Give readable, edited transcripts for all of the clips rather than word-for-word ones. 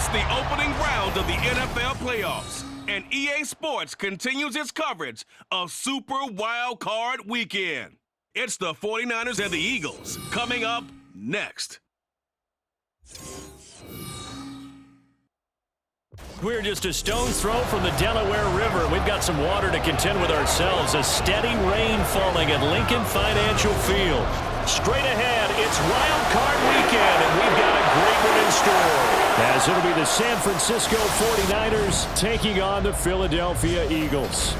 It's the opening round of the NFL playoffs, and EA Sports continues its coverage of Super Wild Card Weekend. It's the 49ers and the Eagles coming up next. We're just a stone's throw from the Delaware River. We've got some water to contend with ourselves. A steady rain falling at Lincoln Financial Field. Straight ahead, it's Wild Card Weekend, and we've got a great one in store. As it'll be the San Francisco 49ers taking on the Philadelphia Eagles.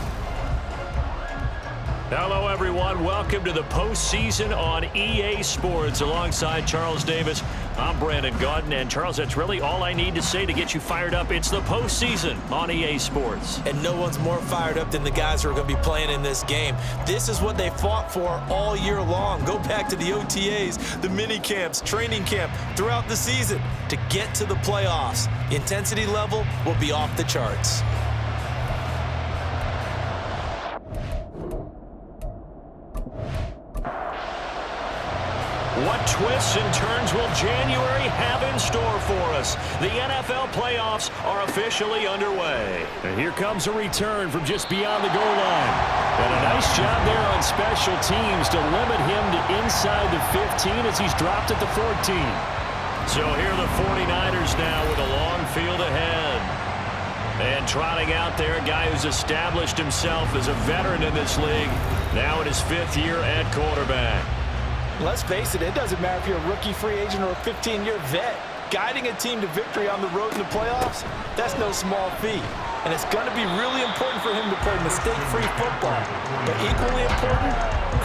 Hello, everyone. Welcome to the postseason on EA Sports. Alongside Charles Davis, I'm Brandon Gaudin. And, Charles, that's really all I need to say to get you fired up. It's the postseason on EA Sports. And no one's more fired up than the guys who are going to be playing in this game. This is what they fought for all year long. Go back to the OTAs, the mini camps, training camp, throughout the season to get to the playoffs. The intensity level will be off the charts. What twists and turns will January have in store for us? The NFL playoffs are officially underway. And here comes a return from just beyond the goal line. And a nice job there on special teams to limit him to inside the 15 as he's dropped at the 14. So here are the 49ers now with a long field ahead. And trotting out there, a guy who's established himself as a veteran in this league, now in his 5th year at quarterback. Let's face it, it doesn't matter if you're a rookie free agent or a 15-year vet. Guiding a team to victory on the road in the playoffs, that's no small feat. And it's going to be really important for him to play mistake-free football. But equally important,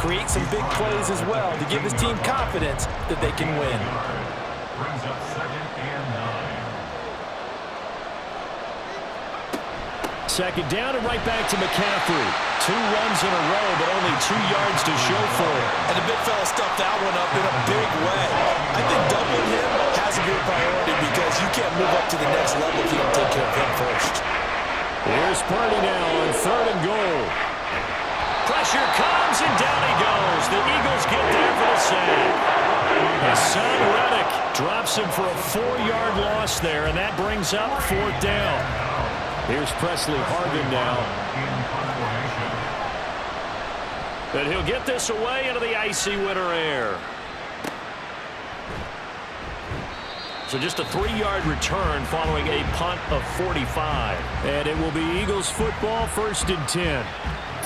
create some big plays as well to give his team confidence that they can win. Brings up 2nd and 9. Second down and right back to McCaffrey. 2 runs in a row, but only 2 yards to show for it. And the big fella stuffed that one up in a big way. I think doubling him has to be a priority because you can't move up to the next level if you don't take care of him first. Here's Purdy now on 3rd and goal. Pressure comes, and down he goes. The Eagles get there for the sack. Hassan Reddick drops him for a 4-yard loss there, and that brings up 4th down. Here's Presley Harvin now. And he'll get this away into the icy winter air. So just a 3-yard return following a punt of 45. And it will be Eagles football, 1st and 10.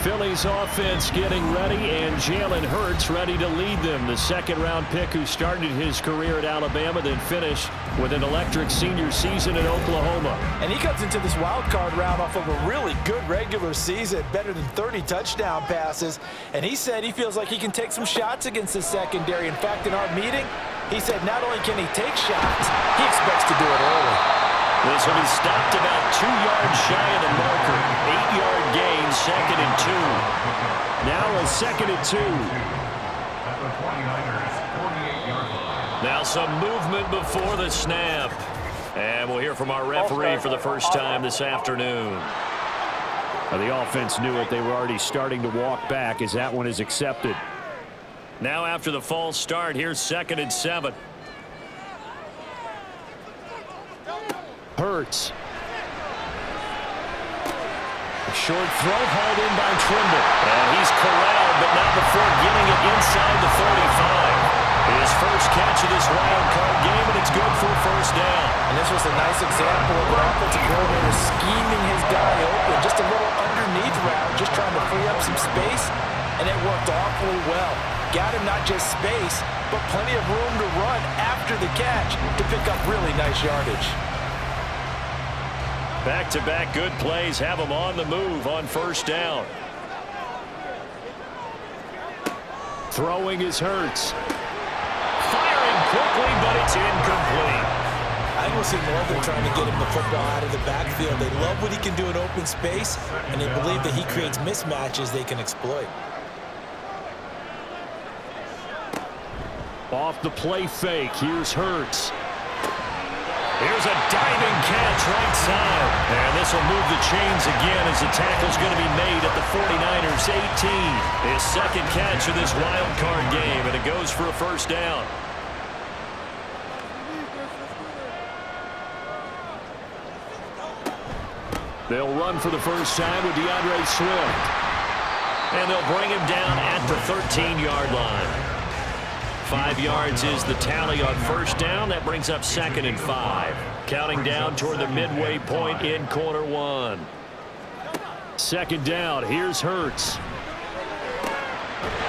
Philly's offense getting ready, and Jalen Hurts ready to lead them. The 2nd-round pick who started his career at Alabama, then finished with an electric senior season in Oklahoma. And he comes into this wild card round off of a really good regular season, better than 30 touchdown passes. And he said he feels like he can take some shots against the secondary. In fact, in our meeting, he said not only can he take shots, he expects to do it early. This will be stopped about 2 yards shy of the marker. 8-yard gain, 2nd and 2. Now a 2nd and 2. At the 49ers, 48-yard line. Now some movement before the snap. And we'll hear from our referee for the first time this afternoon. Now the offense knew it. They were already starting to walk back as that one is accepted. Now after the false start, here's 2nd and 7. Hurts. A short throw hauled in by Trimble. And he's corralled, but not before getting it inside the 45. His first catch of this wild card game, and it's good for a 1st down. And this was a nice example of an offensive coordinator scheming his guy open. Just a little underneath route, just trying to free up some space, and it worked awfully well. Got him not just space, but plenty of room to run after the catch to pick up really nice yardage. Back-to-back good plays have him on the move on 1st down. Throwing is Hurts. Firing quickly, but it's incomplete. I think we'll see more of them trying to get him the football out of the backfield. They love what he can do in open space, and they believe that he creates mismatches they can exploit. Off the play fake, here's Hurts. Here's a diving catch right side. And this will move the chains again as the tackle's going to be made at the 49ers 18. His 2nd catch of this wild card game, and it goes for a 1st down. They'll run for the first time with DeAndre Swift. And they'll bring him down at the 13-yard line. 5 yards is the tally on first down. That brings up 2nd and 5. Counting down toward the midway point in quarter 1. 2nd down. Here's Hurts.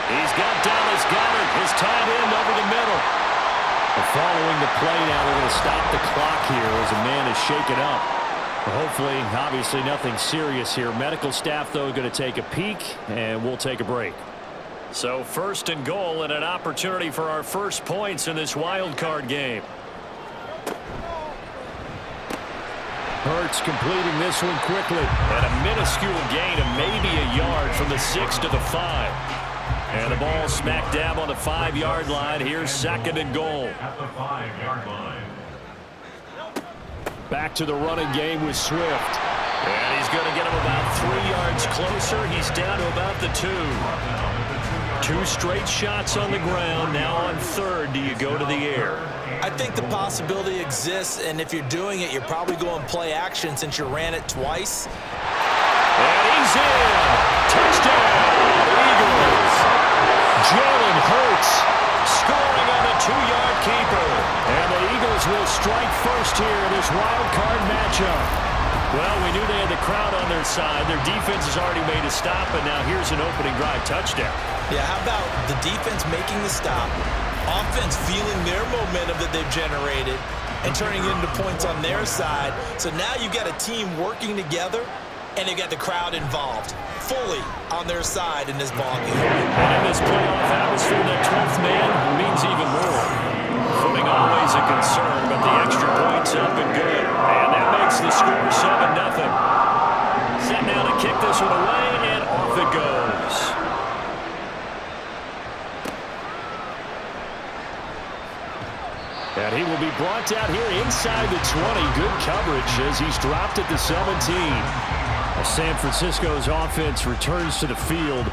He's got Dallas Goedert, his tight end, over the middle. And following the play now, they're going to stop the clock here as a man is shaken up. Hopefully, obviously, nothing serious here. Medical staff, though, going to take a peek, and we'll take a break. So 1st and goal and an opportunity for our first points in this wild card game. Hurts completing this one quickly. And a minuscule gain of maybe a yard from the 6 to the 5. And the ball smack dab on the 5-yard line. Here's 2nd and goal. At the 5-yard line. Back to the running game with Swift. And he's going to get him about 3 yards closer. He's down to about the 2. 2 straight shots on the ground. Now on 3rd, do you go to the air? I think the possibility exists, and if you're doing it, you're probably going play action since you ran it twice. And he's in. Touchdown, Eagles. Jalen Hurts scoring on the 2-yard keeper. And the Eagles will strike first here in this wild card matchup. Well, we knew they had the crowd on their side. Their defense has already made a stop, and now here's an opening drive touchdown. Yeah, how about the defense making the stop, offense feeling their momentum that they've generated, and turning it into points on their side. So now you've got a team working together, and they've got the crowd involved fully on their side in this ballgame. And in this playoff atmosphere, that 12th man means even more. Footing always a concern, but the extra points up and good. And that makes the score 7-0. Set now to kick this one away, and off it goes. And he will be brought down here inside the 20. Good coverage as he's dropped at the 17. San Francisco's offense returns to the field.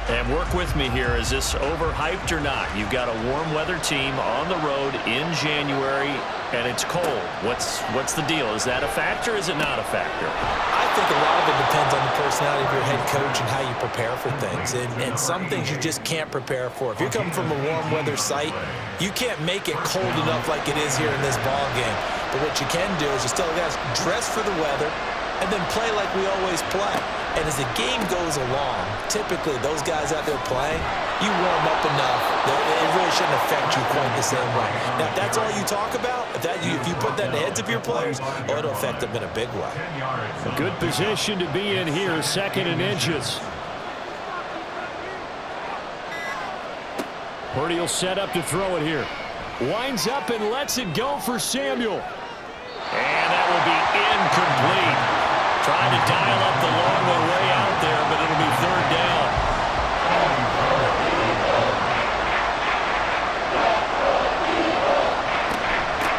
And work with me here. Is this overhyped or not? You've got a warm weather team on the road in January, and it's cold. What's the deal? Is that a factor? Is it not a factor? I think a lot of it depends on the personality of your head coach and how you prepare for things. And some things you just can't prepare for. If you're coming from a warm weather site, you can't make it cold enough like it is here in this ball game. But what you can do is just tell the guys, dress for the weather, and then play like we always play. And as the game goes along, typically those guys out there playing, you warm up enough that it really shouldn't affect you quite the same way. Now, if that's all you talk about, if you put that in the heads of your players, it'll affect them in a big way. A good position to be in here, 2nd and inches. Purdy will set up to throw it here. Winds up and lets it go for Samuel. And that will be incomplete. Trying to dial up the long one way out there, but it'll be 3rd down.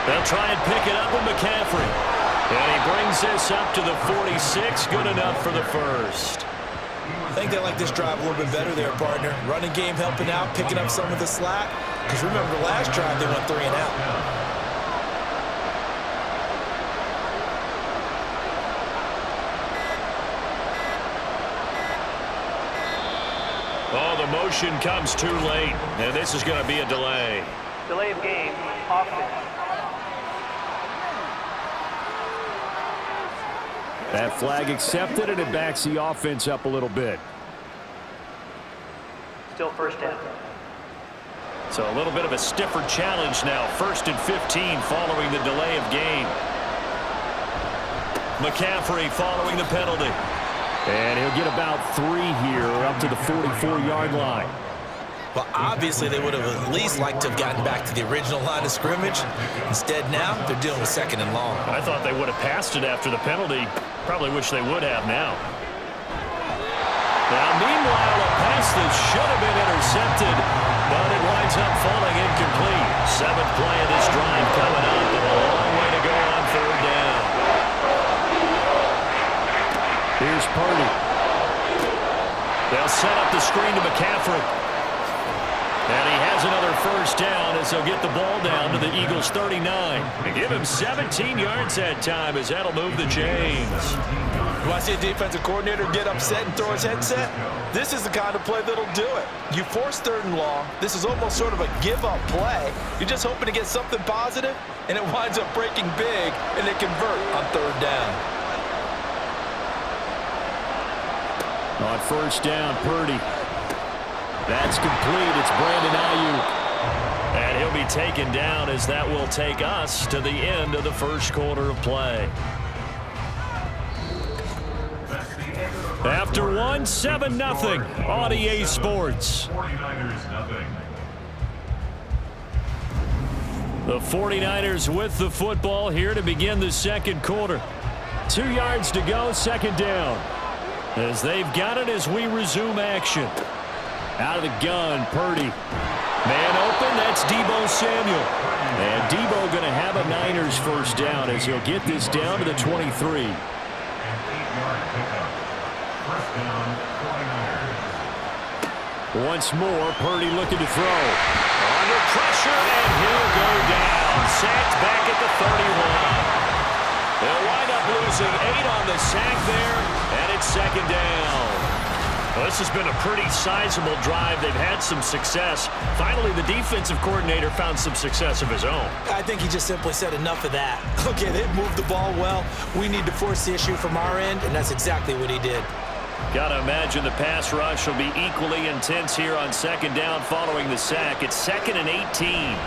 They'll try and pick it up with McCaffrey. And he brings this up to the 46. Good enough for the first. I think they like this drive a little bit better there, partner. Running game helping out, picking up some of the slack. Because remember, the last drive they went 3 and out. Oh, the motion comes too late, and this is going to be a delay. Delay of game, offense. That flag accepted, and it backs the offense up a little bit. Still 1st down. So a little bit of a stiffer challenge now. 1st and 15 following the delay of game. McCaffrey following the penalty. And he'll get about 3 here up to the 44-yard line. Well, obviously they would have at least liked to have gotten back to the original line of scrimmage. Instead now, they're dealing with 2nd and long. I thought they would have passed it after the penalty. Probably wish they would have now. Now, meanwhile, a pass that should have been intercepted, but it winds up falling incomplete. 7th play of this drive coming up, and a long way to go on 3rd down. Here's Purdy. They'll set up the screen to McCaffrey. And he has another 1st down as they'll get the ball down to the Eagles' 39. And give him 17 yards that time as that'll move the chains. You want to see a defensive coordinator get upset and throw his headset? This is the kind of play that'll do it. You force 3rd and long. This is almost sort of a give-up play. You're just hoping to get something positive, and it winds up breaking big, and they convert on 3rd down. On 1st down, Purdy. That's complete. It's Brandon Ayuk. And he'll be taken down as that will take us to the end of the 1st quarter of play. After 1, 7-0 on EA Sports. 49ers nothing. The 49ers with the football here to begin the 2nd quarter. 2 yards to go, 2nd down. As they've got it as we resume action. Out of the gun, Purdy. Man open, that's Deebo Samuel. And Deebo going to have a Niners 1st down as he'll get this down to the 23. And 8-yard pickup. 1st down, 49ers. Once more, Purdy looking to throw. Under pressure, and he'll go down. Sacked back at the 31. They'll wind up losing 8 on the sack there, and it's 2nd down. Well, this has been a pretty sizable drive. They've had some success. Finally, the defensive coordinator found some success of his own. I think he just simply said enough of that. Okay, they've moved the ball well. We need to force the issue from our end, and that's exactly what he did. Got to imagine the pass rush will be equally intense here on 2nd down following the sack. It's 2nd and 18.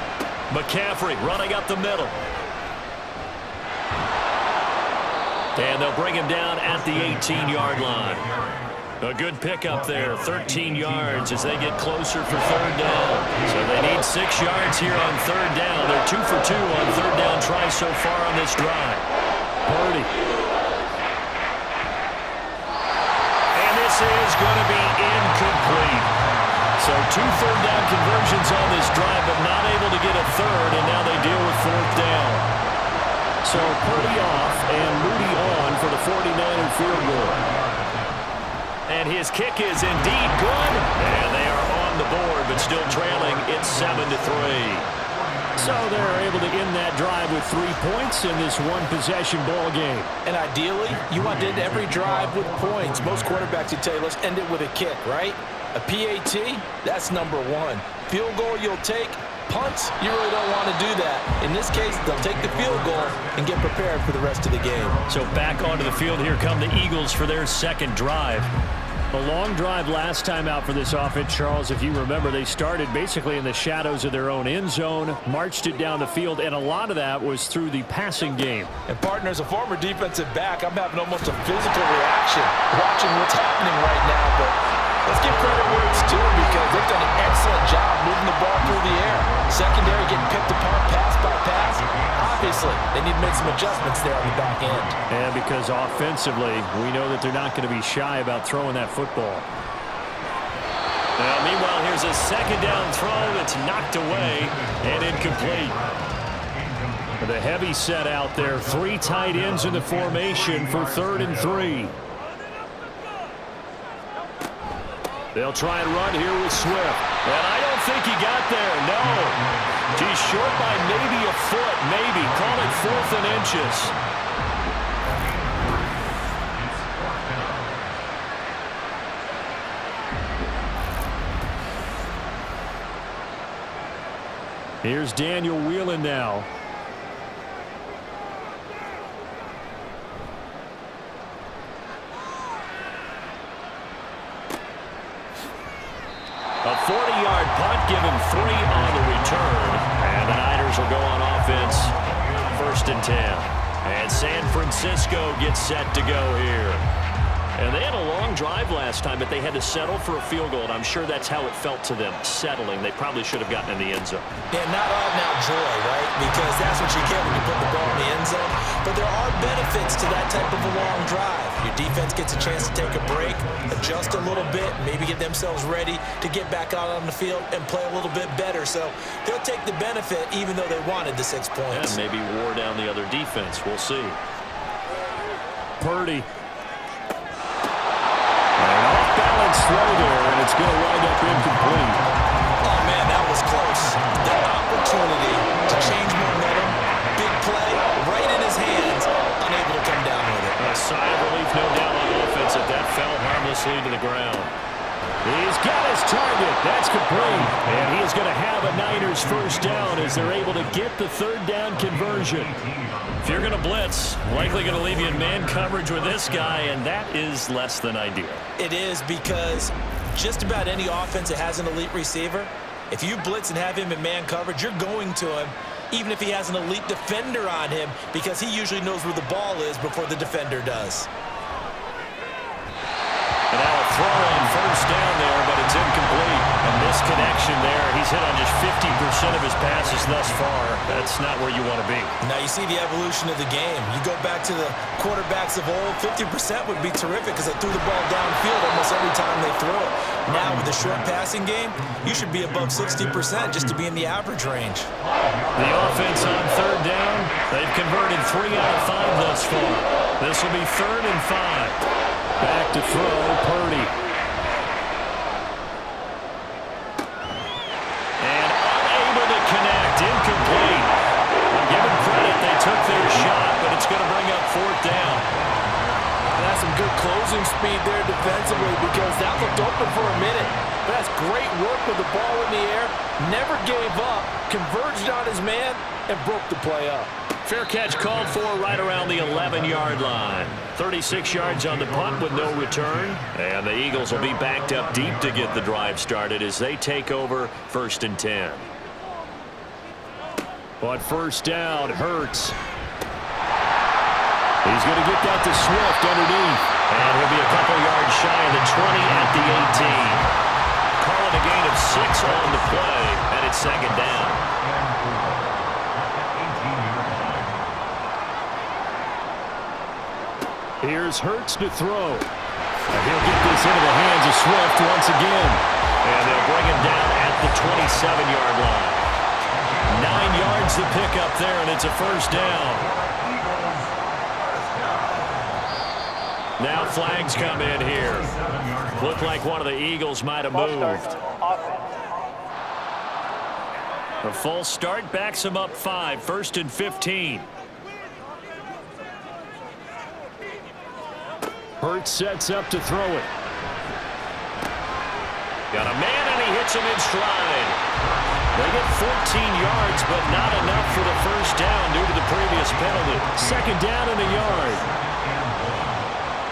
McCaffrey running up the middle. And they'll bring him down at the 18-yard line. A good pickup there, 13 yards as they get closer for 3rd down. So they need 6 yards here on 3rd down. They're 2 for 2 on 3rd down tries so far on this drive. Purdy. And this is going to be incomplete. So 2 3rd down conversions on this drive, but not able to get a 3rd, and now they deal with 4th down. So Purdy off and Moody on for the 49er field goal. And his kick is indeed good. And they are on the board, but still trailing. It's 7-3. So they're able to end that drive with 3 points in this one-possession ball game. And ideally, you want to end every drive with points. Most quarterbacks would tell you, let's end it with a kick, right? A PAT, that's number 1. Field goal you'll take. Punts, you really don't want to do that. In this case, they'll take the field goal and get prepared for the rest of the game. So back onto the field, here come the Eagles for their 2nd drive. A long drive last time out for this offense, Charles. If you remember, they started basically in the shadows of their own end zone, marched it down the field, and a lot of that was through the passing game. And partner, as a former defensive back, I'm having almost a physical reaction watching what's happening right now, but let's give credit where it's due because they've done an excellent job moving the ball through the air. Secondary getting picked apart pass by pass. Obviously, they need to make some adjustments there on the back end. And because offensively, we know that they're not going to be shy about throwing that football. Now, meanwhile, here's a 2nd down throw that's knocked away and incomplete. The heavy set out there. 3 tight ends in the formation for 3rd and 3. They'll try and run here with Swift. And I don't think he got there, no. He's short by maybe a foot, maybe. Call it 4th and inches. Here's Daniel Whelan now. A 40-yard punt, given 3 on the return. And the Niners will go on offense, 1st and 10. And San Francisco gets set to go here. And they had a long drive last time, but they had to settle for a field goal, and I'm sure that's how it felt to them, settling. They probably should have gotten in the end zone. Yeah, not all now joy, right? Because that's what you get when you put the ball in the end zone. But there are benefits to that type of a long drive. Your defense gets a chance to take a break, adjust a little bit, maybe get themselves ready to get back out on the field and play a little bit better. So they'll take the benefit even though they wanted the 6 points. And maybe wore down the other defense. We'll see. Purdy. An off-balance throw there, and it's going to wind up incomplete. Oh, man, that was close. The opportunity to change momentum, big play, right in his hands, unable to come down with it. A sigh of relief, no doubt harmlessly to the ground. He's got his target. That's complete. And he is going to have a Niners first down as they're able to get the third down conversion. If you're going to blitz, likely going to leave you in man coverage with this guy, and that is less than ideal. It is, because just about any offense that has an elite receiver, if you blitz and have him in man coverage, you're going to him, even if he has an elite defender on him, because he usually knows where the ball is before the defender does. And now a throw on first down there, but it's incomplete. And this connection there, he's hit on just 50% of his passes thus far. That's not where you want to be. Now you see the evolution of the game. You go back to the quarterbacks of old, 50% would be terrific because they threw the ball downfield almost every time they throw it. Now with the short passing game, you should be above 60% just to be in the average range. The offense on third down, they've converted 3 out of 5 thus far. This will be 3rd and 5. Back to throw, Purdy. And unable to connect, incomplete. Well, give them credit, they took their shot, but it's going to bring up 4th down. And that's some good closing speed there defensively, because that looked open for a minute. But that's great work with the ball in the air. Never gave up, converged on his man, and broke the play up. Fair catch called for right around the 11-yard line. 36 yards on the punt with no return. And the Eagles will be backed up deep to get the drive started as they take over 1st and 10. On first down, Hurts. He's going to get that to Swift underneath. And he'll be a couple yards shy of the 20 at the 18. Calling a gain of 6 on the play, and it's 2nd down. Here's Hurts to throw. And he'll get this into the hands of Swift once again. And they'll bring him down at the 27-yard line. 9 yards to pick up there, and it's a first down. Now flags come in here. Looked like one of the Eagles might have moved. A false start backs him up 5, 1st and 15. Hurts sets up to throw it. Got a man, and he hits him in stride. They get 14 yards, but not enough for the first down due to the previous penalty. 2nd down and a yard.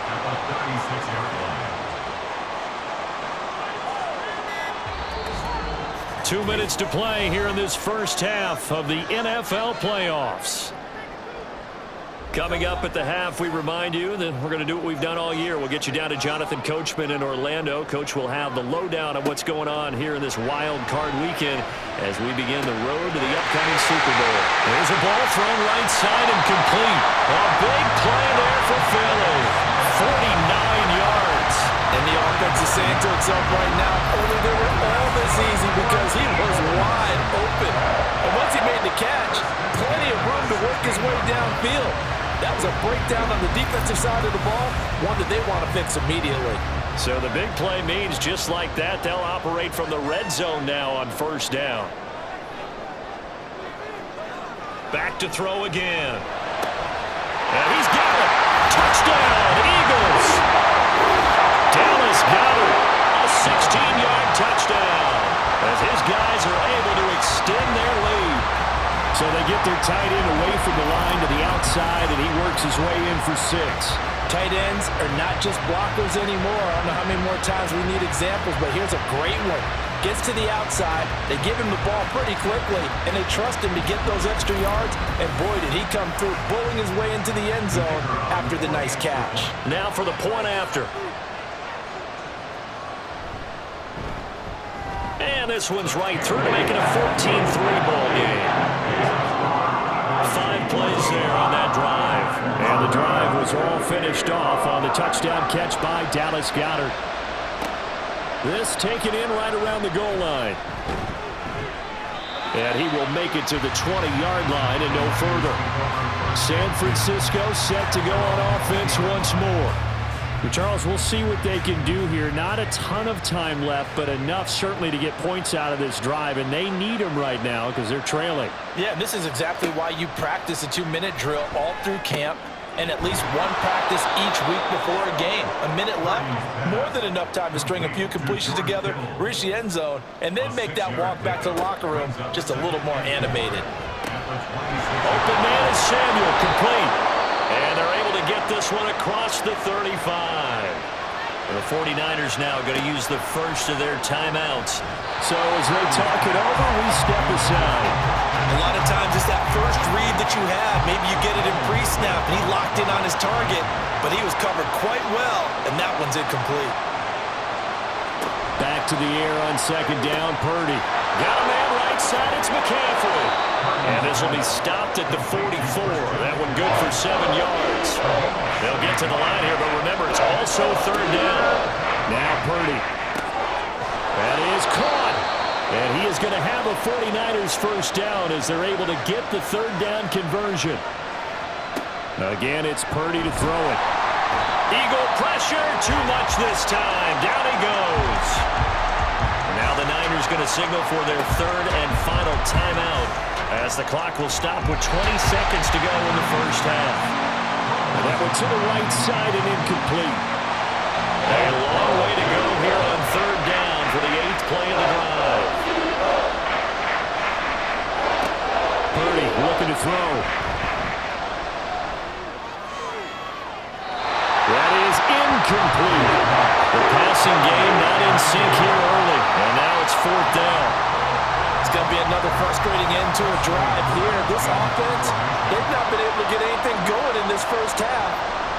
At the 36-yard line. 2 minutes to play here in this first half of the NFL playoffs. Coming up at the half, we remind you that we're going to do what we've done all year. We'll get you down to Jonathan Coachman in Orlando. Coach will have the lowdown of what's going on here in this wild card weekend as we begin the road to the upcoming Super Bowl. There's a ball thrown right side and complete. A big play there for Philly. 49 yards. And the offense is saying to itself right now, only they were all this easy because he was wide open. And once he made the catch, plenty of room to work his way downfield. That was a breakdown on the defensive side of the ball, one that they want to fix immediately. So the big play means just like that, they'll operate from the red zone now on first down. Back to throw again. And he's got it. Touchdown, Eagles. Dallas Goedert, a 16-yard touchdown as his guys are able to extend their lead. So they get their tight end away from the line to the outside, and he works his way in for 6. Tight ends are not just blockers anymore. I don't know how many more times we need examples, but here's a great one. Gets to the outside, they give him the ball pretty quickly, and they trust him to get those extra yards, and boy, did he come through, bulling his way into the end zone after the nice catch. Now for the point after. And this one's right through to make it a 14-3 ball game. 5 plays there on that drive. And the drive was all finished off on the touchdown catch by Dallas Goedert. This taken in right around the goal line. And he will make it to the 20-yard line and no further. San Francisco set to go on offense once more. Charles, we'll see what they can do here. Not a ton of time left, but enough certainly to get points out of this drive, and they need them right now because they're trailing. Yeah, this is exactly why you practice a 2-minute drill all through camp. and at least one practice each week before a game. A minute left, more than enough time to string a few completions together, reach the end zone, and then make that walk back to the locker room just a little more animated. Open man is Samuel, complete. And they're able to get this one across the 35. The 49ers now going to use the first of their timeouts. So as they talk it over, we step aside. A lot of times it's that first read that you have. Maybe you get it in pre-snap, and he locked in on his target, but he was covered quite well, and that one's incomplete. Back to the air on second down, Purdy. Got a man right side, it's McCaffrey. And this will be stopped at the 44. That one good for 7 yards. They'll get to the line here, but remember, it's also third down. Now Purdy. That is caught. And he is going to have a 49ers first down as they're able to get the third down conversion. Again, it's Purdy to throw it. Eagle pressure, too much this time. Down he goes. Now the Niners going to signal for their third and final timeout as the clock will stop with 20 seconds to go in the first half. And that one to the right side and incomplete. A long way to go here on third down for the 8th play of the drive. Purdy looking to throw. That is incomplete. The passing game not in sync here early, and now it's fourth down. It's going to be another frustrating end to a drive here. This offense, they've not been able to get anything going in this first half,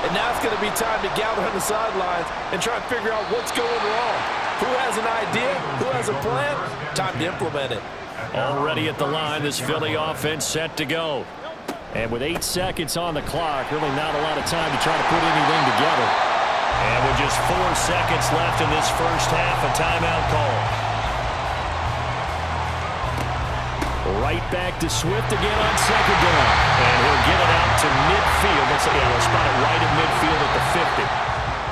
and now it's going to be time to gather on the sidelines and try and figure out what's going wrong. Who has an idea? Who has a plan? Time to implement it. Already at the line, this Philly offense set to go. And with 8 seconds on the clock, really not a lot of time to try to put anything together. And with just 4 seconds left in this first half, a timeout call. Right back to Swift again on second down. And he'll get it out to midfield. Looks like he'll spot it right at midfield at the 50.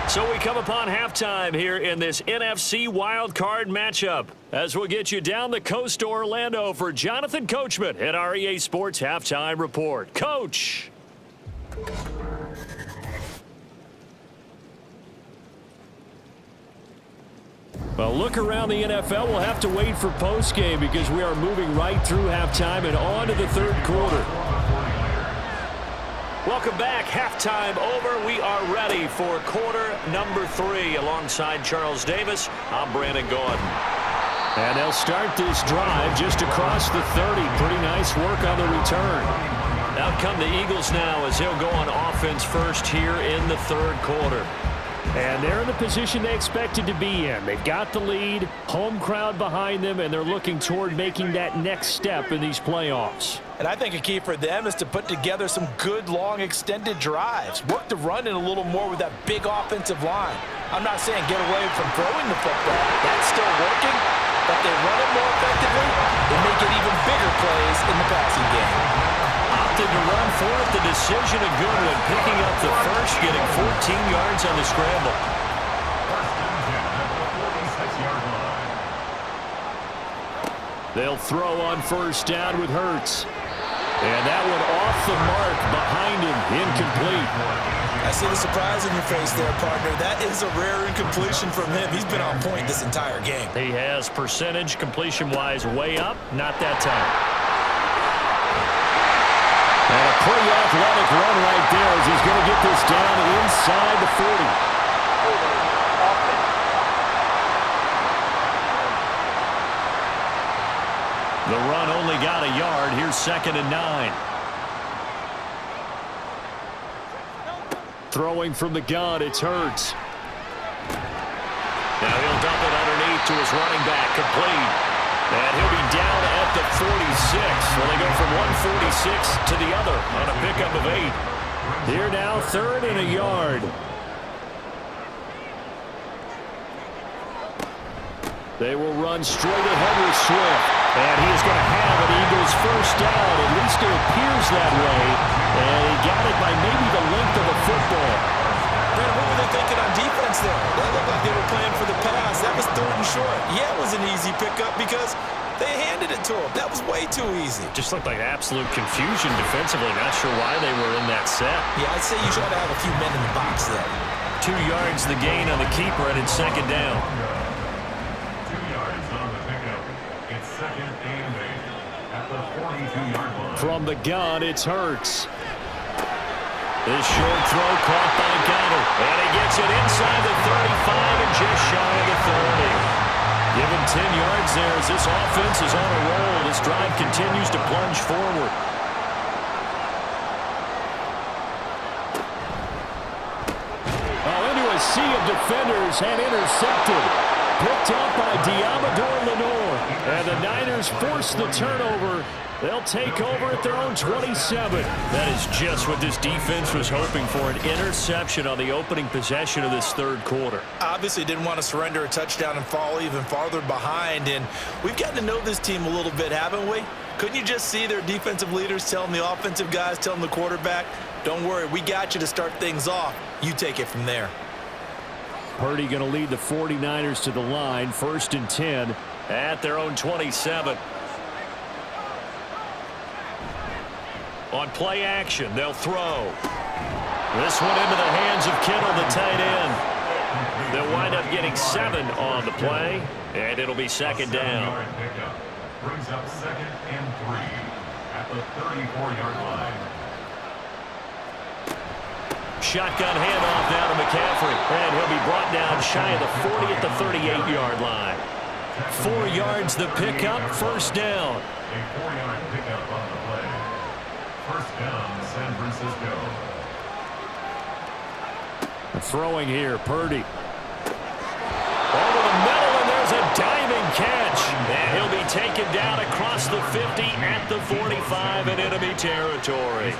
So we come upon halftime here in this NFC wildcard matchup as we'll get you down the coast to Orlando for Jonathan Coachman at our EA Sports Halftime Report. Coach! Well, look around the NFL. We'll have to wait for postgame because we are moving right through halftime and on to the third quarter. Welcome back. Halftime over. We are ready for quarter number 3. Alongside Charles Davis, I'm Brandon Gordon. And they'll start this drive just across the 30. Pretty nice work on the return. Out come the Eagles now as they'll go on offense first here in the third quarter. And they're in the position they expected to be in. They've got the lead, home crowd behind them, and they're looking toward making that next step in these playoffs. And I think a key for them is to put together some good, long, extended drives. Work the run in a little more with that big offensive line. I'm not saying get away from throwing the football. That's still working. But they run it more effectively, they make it even bigger plays in the passing game. Opted to run for it, the decision a good one. Picking up the first, getting 14 yards on the scramble. They'll throw on first down with Hurts. And that one off the mark behind him, incomplete. I see the surprise in your face there, partner. That is a rare incompletion from him. He's been on point this entire game. He has percentage completion-wise way up, not that time. And a pretty athletic run right there as he's going to get this down inside the 40. The run only got a yard. Here's 2nd and 9. Throwing from the gun, it's Hurts. Now he'll dump it underneath to his running back, complete. And he'll be down at the 46. So they go from 146 to the other on a pickup of 8. Here now, 3rd and a yard. They will run straight ahead with Swift. And he is going to have an Eagles first down. At least it appears that way. And he got it by maybe the length of a football. Man, what were they thinking on defense there? That looked like they were playing for the pass. That was 3rd and short. You Yeah, it was an easy pickup because they handed it to him. That was way too easy. Just looked like absolute confusion defensively. Not sure why they were in that set. Yeah, I'd say you try to have a few men in the box there. 2 yards the gain on the keeper, and it's second down. 2 yards on the pickup. It's second and 8 at the 42-yard line. From the gun, it's Hurts. This short throw caught by Goddard. And he gets it inside the 35 and just shy of the 30. Give him 10 yards there as this offense is on a roll. This drive continues to plunge forward. Into a sea of defenders and intercepted. Picked up by Diamador Lenore. And the Niners force the turnover. They'll take over at their own 27. That is just what this defense was hoping for, an interception on the opening possession of this third quarter. Obviously didn't want to surrender a touchdown and fall even farther behind. And we've gotten to know this team a little bit, haven't we? Couldn't you just see their defensive leaders telling the offensive guys, telling the quarterback, don't worry, we got you to start things off. You take it from there. Purdy going to lead the 49ers to the line, 1st and 10 at their own 27. On play action, they'll throw. This one into the hands of Kittle, the tight end. They'll wind up getting 7 on the play, and it'll be second down. Brings up second and 3 at the 34-yard line. Shotgun handoff now to McCaffrey, and he'll be brought down shy of the 40 at the 38-yard line. 4 yards the pickup, first down. A 4-yard pickup on the play. First down, San Francisco. Throwing here, Purdy. Over the middle, and there's a diving catch. And he'll be taken down across the 50 at the 45 in enemy territory.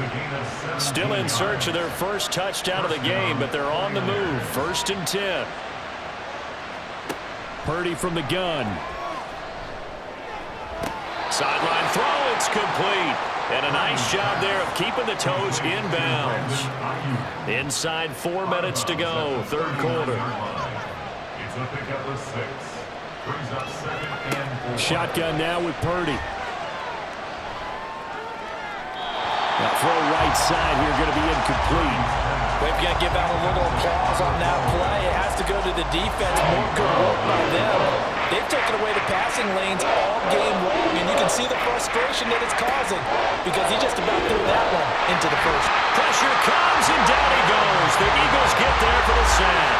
Still in search of their first touchdown of the game, but they're on the move. 1st and 10. Purdy from the gun. Sideline throw, it's complete. And a nice job there of keeping the toes inbounds. Inside 4 minutes to go, third quarter. It's a pickup of 6. Brings up second and 4. Shotgun now with Purdy. Now throw right side here, going to be incomplete. They've got to give out a little applause on that play. It has to go to the defense. More good work by them. They've taken away the passing lanes all game long, and you can see the frustration that it's causing because he just about threw that one into the first. Pressure comes, and down he goes. The Eagles get there for the sack.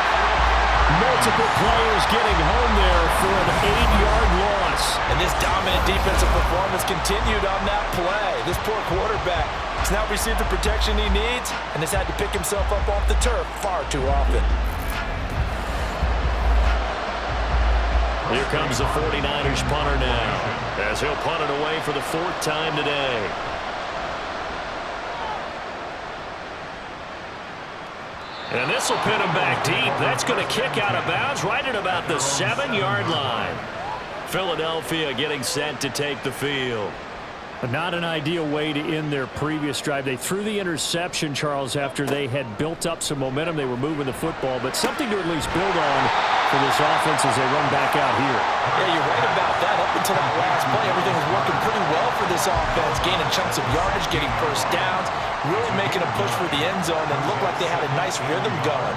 Multiple players getting home there for an 8-yard loss. And this dominant defensive performance continued on that play. This poor quarterback has now received the protection he needs and has had to pick himself up off the turf far too often. Here comes the 49ers punter now, as he'll punt it away for the 4th time today. And this will pin him back deep. That's going to kick out of bounds right at about the 7-yard line. Philadelphia getting set to take the field. Not an ideal way to end their previous drive. They threw the interception, Charles, after they had built up some momentum. They were moving the football, but something to at least build on for this offense as they run back out here. Yeah, you're right about that. Up until that last play, everything was working pretty well for this offense, gaining chunks of yardage, getting first downs, really making a push for the end zone, and looked like they had a nice rhythm going.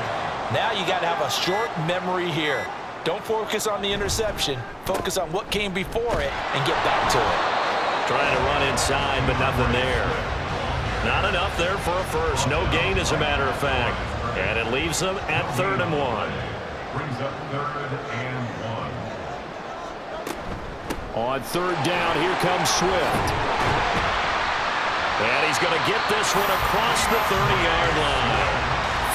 Now you got to have a short memory here. Don't focus on the interception. Focus on what came before it and get back to it. Trying to run inside, but nothing there. Not enough there for a first. No gain, as a matter of fact. And it leaves them at 3rd and 1. Brings up 3rd and 1. On 3rd down, here comes Swift. And he's going to get this one across the 30-yard line.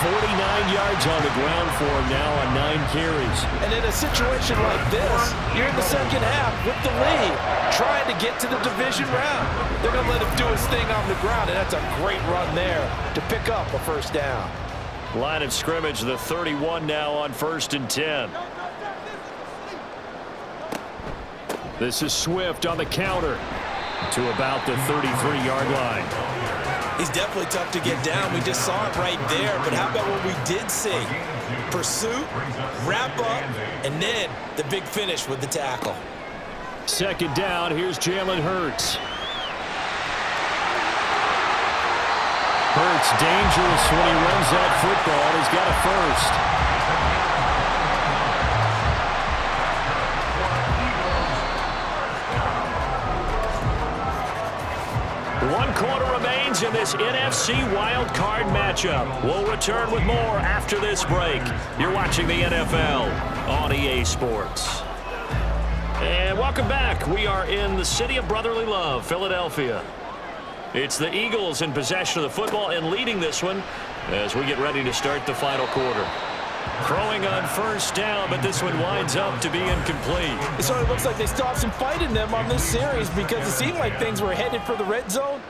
49 yards on the ground for him now on 9 carries. And in a situation like this, you're in the second half with the lead, trying to get to the division round. They're going to let him do his thing on the ground, and that's a great run there to pick up a first down. Line of scrimmage, the 31 now on 1st and 10. This is Swift on the counter to about the 33-yard line. He's definitely tough to get down. We just saw it right there. But how about what we did see? Pursuit, wrap up, and then the big finish with the tackle. Second down, here's Jalen Hurts. Hurts dangerous when he runs that football. He's got a first. One quarter remains in this NFC wild card matchup. We'll return with more after this break. You're watching the NFL on EA Sports. And welcome back. We are in the city of brotherly love, Philadelphia. It's the Eagles in possession of the football and leading this one as we get ready to start the final quarter. Throwing on first down, but this one winds up to be incomplete. It sort of looks like they still have some fight in them on this series because it seemed like things were headed for the red zone.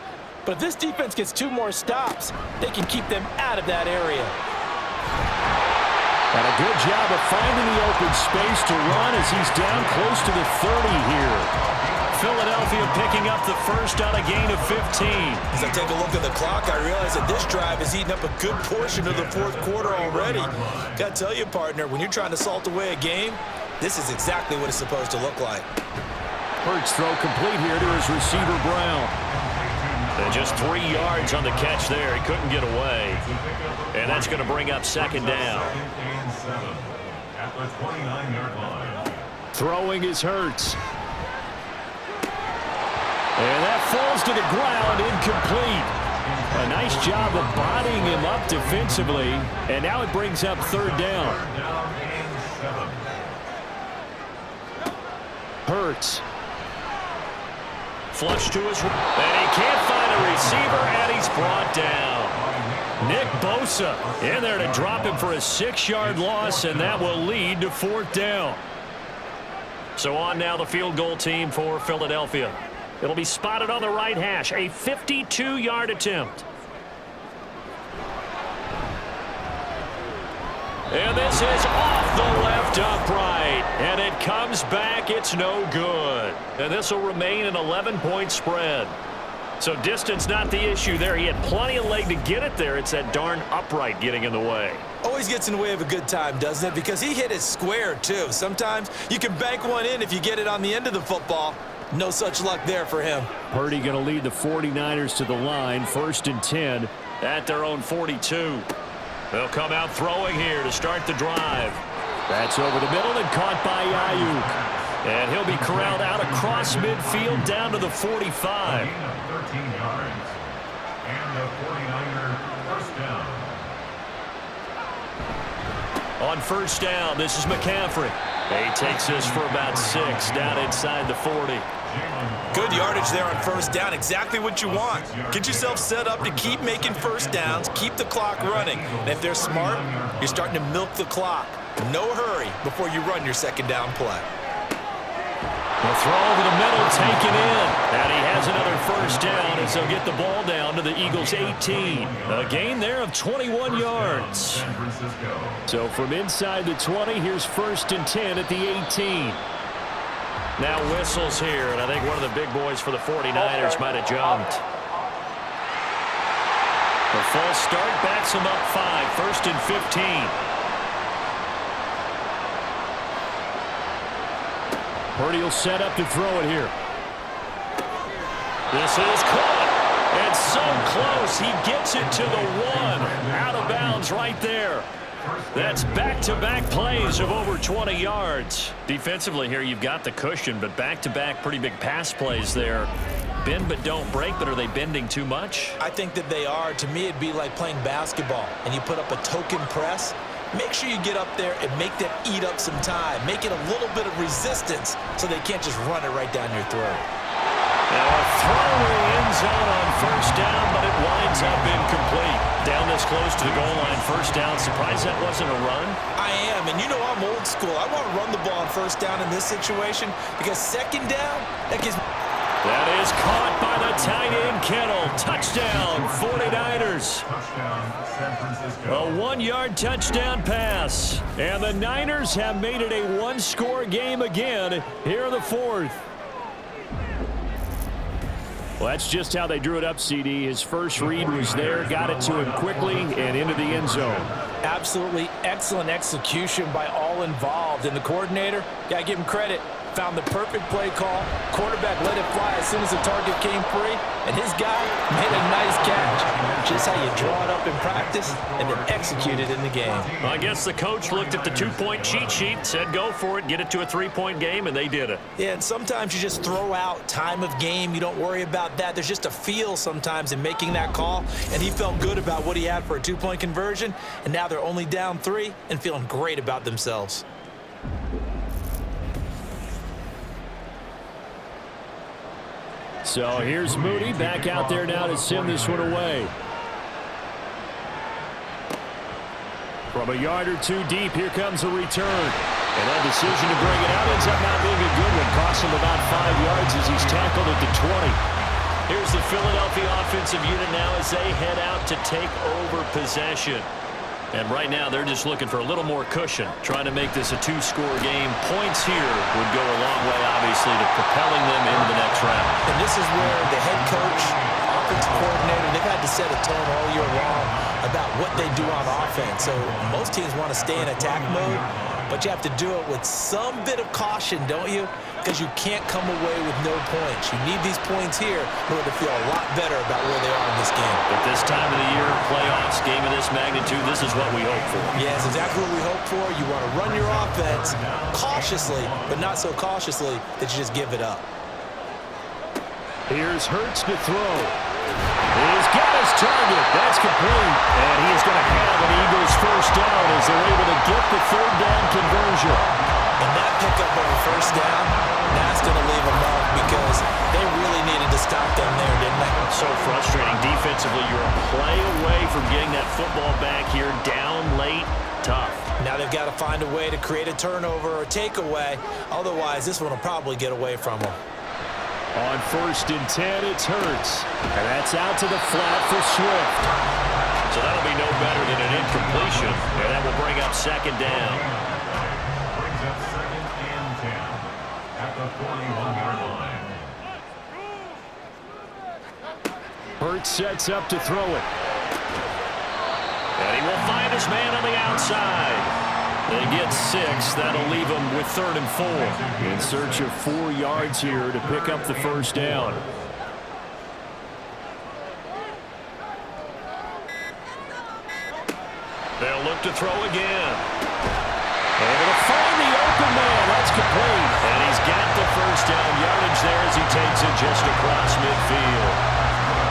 But if this defense gets 2 more stops, they can keep them out of that area. And a good job of finding the open space to run as he's down close to the 30 here. Philadelphia picking up the first on a gain of 15. As I take a look at the clock, I realize that this drive has eaten up a good portion of the fourth quarter already. Got to tell you, partner, when you're trying to salt away a game, this is exactly what it's supposed to look like. Hurts throw complete here to his receiver, Brown. And just 3 yards on the catch there. He couldn't get away. And that's going to bring up second down. At the 29-yard line. Throwing is Hurts. And that falls to the ground, incomplete. A nice job of bodying him up defensively. And now it brings up third down. Hurts. Flush to his right. And he can't find a receiver, and he's brought down. Nick Bosa in there to drop him for a 6-yard loss, and that will lead to fourth down. So on now the field goal team for Philadelphia. It'll be spotted on the right hash, a 52-yard attempt. And this is off the left upright. And it comes back. It's no good. And this will remain an 11-point spread. So distance not the issue there. He had plenty of leg to get it there. It's that darn upright getting in the way. Always gets in the way of a good time, doesn't it? Because he hit it square, too. Sometimes you can bank one in if you get it on the end of the football. No such luck there for him. Purdy going to lead the 49ers to the line. 1st and 10 at their own 42. They'll come out throwing here to start the drive. That's over the middle and caught by Ayuk. And he'll be corralled out across midfield down to the 45. 13 yards. And the 49er first down. On first down, this is McCaffrey. He takes this for about 6 down inside the 40. Good yardage there on first down. Exactly what you want. Get yourself set up to keep making first downs, keep the clock running. And if they're smart, you're starting to milk the clock. No hurry before you run your second down play. The throw over the middle, taken in. And he has another first down as they'll get the ball down to the Eagles' 18. A gain there of 21 yards. So from inside the 20, here's 1st and 10 at the 18. Now whistles here, and I think one of the big boys for the 49ers might have jumped. The false start backs him up 5, 1st and 15. Purdy will set up to throw it here. This is caught. And so close. He gets it to the 1. Out of bounds right there. That's back-to-back plays of over 20 yards. Defensively here, you've got the cushion, but back-to-back pretty big pass plays there. Bend but don't break, but are they bending too much? I think that they are. To me, it'd be like playing basketball, and you put up a token press. Make sure you get up there and make them eat up some time. Make it a little bit of resistance so they can't just run it right down your throat. Now a throw in the end zone on first down, but it winds up incomplete. Down this close to the goal line, first down. Surprised that wasn't a run? I am, and you know I'm old school. I want to run the ball on first down in this situation because second down, that gives me... That is caught by the tight end, Kittle. Touchdown, 49ers. Touchdown, San Francisco. A 1-yard touchdown pass. And the Niners have made it a one-score game again here in the fourth. Well, that's just how they drew it up, CD. His first read was there, got it to him quickly, and into the end zone. Absolutely excellent execution by all involved. And the coordinator, got to give him credit, found the perfect play call. Quarterback let it fly as soon as the target came free, and his guy made a nice catch. Just how you draw it up in practice and then execute it in the game. Well, I guess the coach looked at the two-point cheat sheet, said go for it, get it to a three-point game, and they did it. Yeah, and sometimes you just throw out time of game. You don't worry about that. There's just a feel sometimes in making that call, and he felt good about what he had for a two-point conversion, and now they're only down 3 and feeling great about themselves. So here's Moody back out there now to send this one away. From a yard or two deep, here comes a return. And that decision to bring it out ends up not being a good one. Costs him about 5 yards as he's tackled at the 20. Here's the Philadelphia offensive unit now as they head out to take over possession. And right now, they're just looking for a little more cushion, trying to make this a 2-score game. Points here would go a long way, obviously, to propelling them into the next round. And this is where the head coach, offensive coordinator, they've had to set a tone all year long about what they do on offense. So most teams want to stay in attack mode, but you have to do it with some bit of caution, don't you? Because you can't come away with no points. You need these points here in order to feel a lot better about where they are in this game. But this time of the year, playoffs, game of this magnitude, this is what we hope for. Yeah, it's exactly what we hope for. You want to run your offense cautiously, but not so cautiously that you just give it up. Here's Hurts to throw. He's got his target. That's complete. And he's going to have an Eagles first down as they're able to get the third down conversion. And that pickup of a first down, that's going to leave a mark because they really needed to stop them there, didn't they? So frustrating. Defensively, you're a play away from getting that football back here. Down late, tough. Now they've got to find a way to create a turnover or takeaway. Otherwise, this one will probably get away from them. On 1st and 10, it's Hurts. And that's out to the flat for Swift. So that'll be no better than an incompletion. And that will bring up 2nd down. Brings up 2nd and 10 at the 41-yard line. Hurts sets up to throw it. And he will find his man on the outside. They get 6. That'll leave them with 3rd and 4. In search of 4 yards here to pick up the first down. They'll look to throw again. Able to find the open man. That's complete. And he's got the first down yardage there as he takes it just across midfield.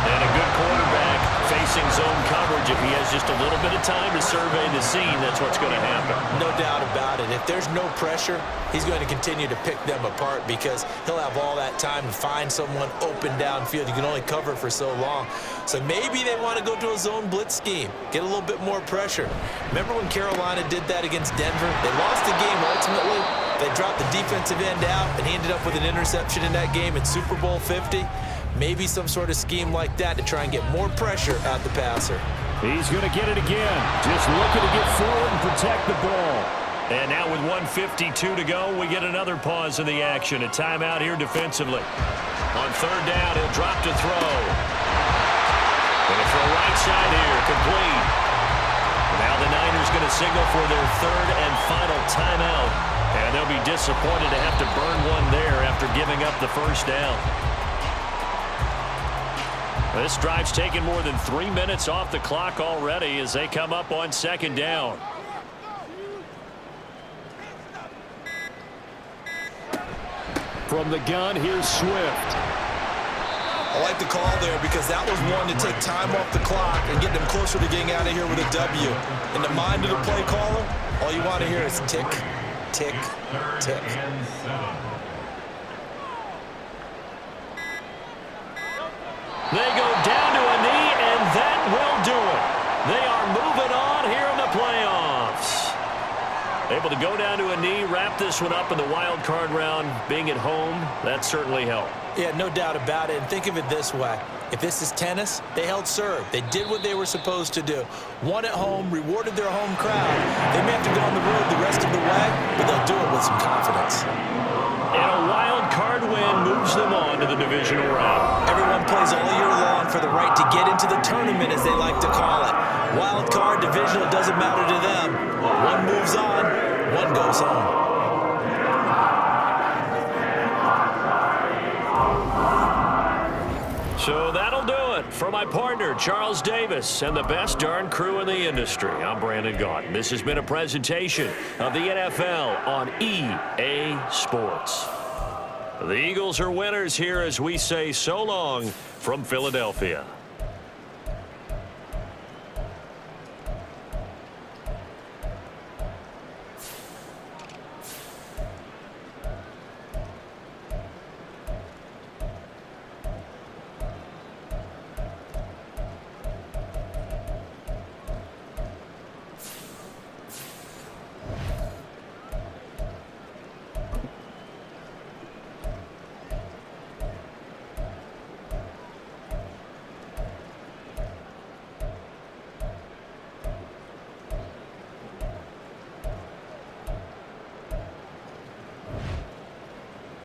And a good quarterback facing zone coverage. If he has just a little bit of time to survey the scene, that's what's going to happen. No doubt about it. If there's no pressure, he's going to continue to pick them apart because he'll have all that time to find someone open downfield. You can only cover for so long. So maybe they want to go to a zone blitz scheme, get a little bit more pressure. Remember when Carolina did that against Denver? They lost the game ultimately. They dropped the defensive end out, and he ended up with an interception in that game in Super Bowl 50. Maybe some sort of scheme like that to try and get more pressure at the passer. He's going to get it again. Just looking to get forward and protect the ball. And now with 1:52 to go, we get another pause in the action. A timeout here defensively. On 3rd down, he'll drop to throw. Going to throw right side here, complete. Now the Niners going to signal for their 3rd and final timeout. And they'll be disappointed to have to burn one there after giving up the first down. This drive's taken more than 3 minutes off the clock already as they come up on 2nd down. From the gun, here's Swift. I like the call there because that was one to take time off the clock and get them closer to getting out of here with a W. In the mind of the play caller, all you want to hear is tick, tick, tick. They go down to a knee, and that will do it. They are moving on here in the playoffs. Able to go down to a knee, wrap this one up in the wild card round. Being at home, that certainly helped. Yeah, no doubt about it. And think of it this way. If this is tennis, they held serve. They did what they were supposed to do. Won at home, rewarded their home crowd. They may have to go on the road the rest of the way, but they'll do it with some confidence. And a wild card win moves them on to the divisional round. Everyone plays tournament, as they like to call it. Wild card, divisional, doesn't matter to them. One moves on, one goes home. So that'll do it for my partner, Charles Davis, and the best darn crew in the industry. I'm Brandon Gaudin. This has been a presentation of the NFL on EA Sports. The Eagles are winners here as we say so long from Philadelphia.